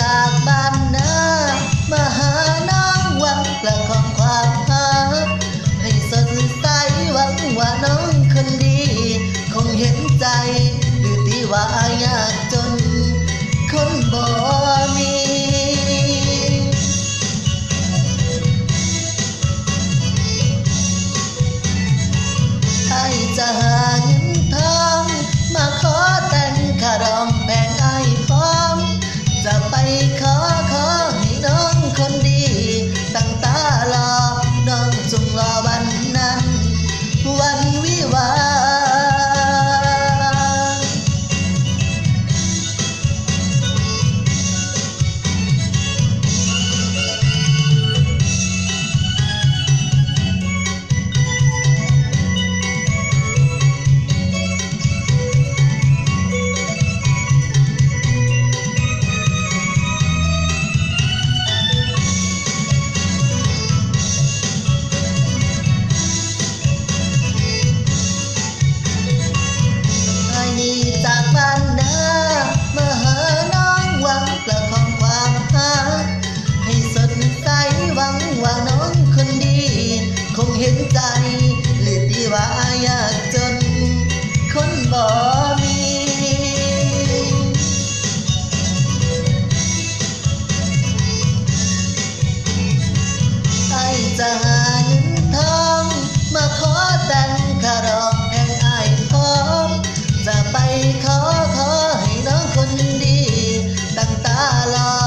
จากบ้านนามาหาน้องหวังประคองความรักให้สดใสหวังว่าน้องคนดีคงเห็นใจหรือที่ว่ายากจนคนบ่มีไอ้จะหาเงินทองมาขอแต่งค่ารองแบ่งไอ้พร้อมจะไปขอให้น้องคนดีตั้งตารอน้องจงรอวันนั้นวันวิวาจากบ้านนามาหาน้องหวังประคองความรักให้สดใสหวังว่าน้องคนดีคงเห็นใจหรือที่ว่ายากจนคนบ่มีไอ้จะหาเงินทองมาขอแต่งค่ารองแห่งไอ้พร้อมจะไปขอให้น้องคนดีตั้งตารอ